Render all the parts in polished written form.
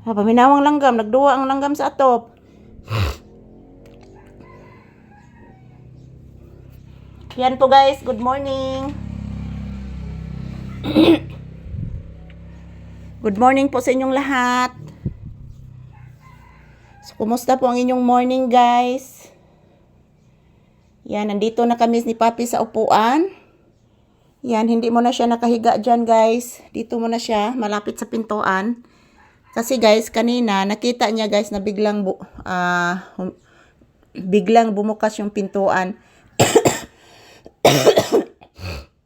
Paminawang langgam, nagduwa ang langgam sa atop. Yan po guys, good morning. Good morning po sa inyong lahat. So, kumusta po ang inyong morning guys? Yan, nandito na kami ni Papi sa upuan. Yan, hindi mo na siya nakahiga dyan guys. Dito mo na siya, malapit sa pintuan. Kasi guys, kanina nakita niya guys na biglang bumukas yung pintuan.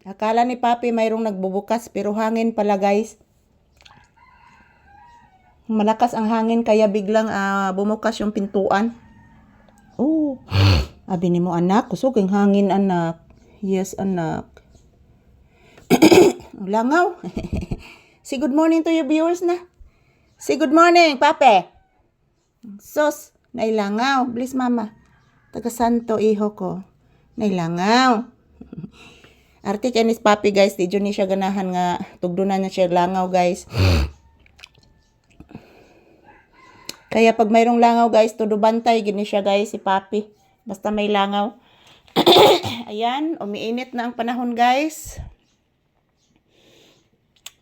Akala ni Papi mayroong nagbubukas pero hangin pala guys. Malakas ang hangin kaya biglang bumukas yung pintuan. Oh, abi ni mo anak, kusog ang hangin anak. Yes anak. Langaw. Say good morning to your viewers na. Say good morning, Pape. Sos, nailangaw. Please mama. Taga Santo iho ko. Nailangaw. Arte kanis Papi guys, di dyan ni siya ganahan nga tugdunan na siya langaw guys. Kaya pag mayroong langaw guys, todo bantay gini siya guys si Papi. Basta may langaw. Ayan, umiinit na ang panahon guys.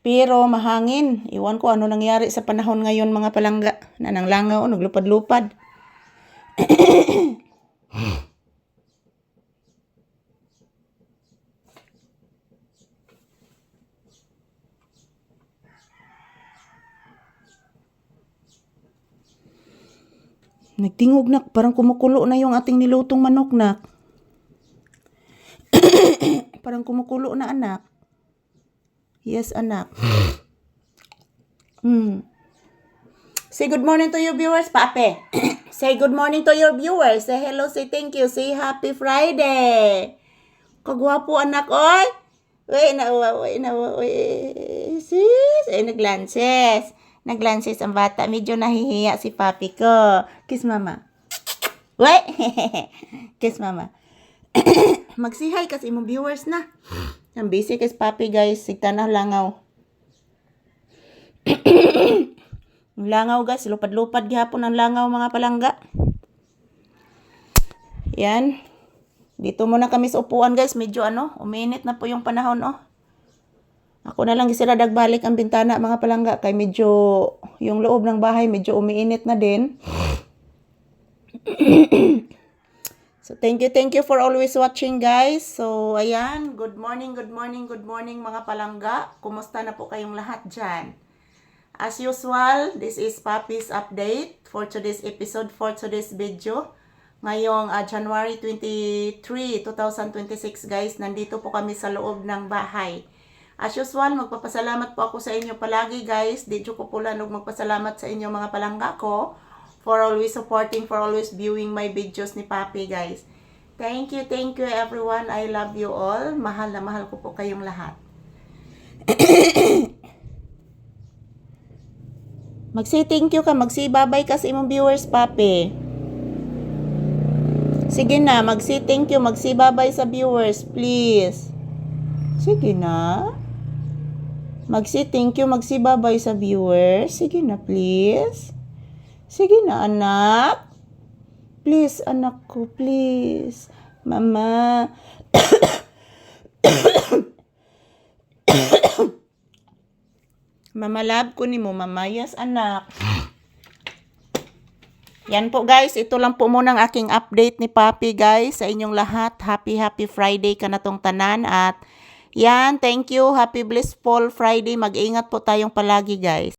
Pero mahangin. Iwan ko ano nangyari sa panahon ngayon mga palangga. Na nang langaw, naglupad-lupad. Nagtingog na, parang kumukulo na yung ating nilutong manok na. Parang kumukulo na anak. Yes anak. Say good morning to your viewers, Pape. Say good morning to your viewers. Say hello, say thank you, say happy Friday. Kagwapo anak, oy. Uy, sis. Ay, naglances. Naglances ang bata. Medyo nahihiya si Papi ko. Kiss mama. Uy. Kiss mama. Magsihay kasi imong viewers na. Ang busy kasi Papi guys. Sigta na langaw. Langaw guys. Lupad-lupad gihapon ang langaw mga palangga. Yan. Dito muna kami sa upuan guys. Medyo uminit na po yung panahon Ako na lang gisira dagbalik ang bintana mga palangga. Kay medyo yung loob ng bahay medyo umiinit na din. So thank you for always watching guys. So ayan, good morning mga palangga. Kumusta na po kayong lahat dyan? As usual, this is Papi's update for today's episode, for today's video. Ngayong January 23, 2026 guys, nandito po kami sa loob ng bahay. As usual, magpapasalamat po ako sa inyo palagi guys. Dito ko po lang magpasalamat sa inyo mga palangga ko for always supporting, for always viewing my videos ni Papi guys. Thank you everyone. I love you all. Mahal na mahal ko po kayong lahat. Mag-say thank you ka, mag-say bye-bye ka sa imong viewers, Papi. Sige na, mag-say thank you, mag-say bye-bye sa viewers, please. Sige na. Mag-say thank you, mag-say bye-bye sa viewers. Sige na, please. Sige na, anak. Please, anak ko, please. Mama. Mama love ko ni mo, mama. Yes, anak. Yan po guys, ito lang po muna ang aking update ni Papi guys sa inyong lahat. Happy Friday ka na tong tanan at yan, thank you. Happy blissful Friday. Mag-ingat po tayong palagi guys.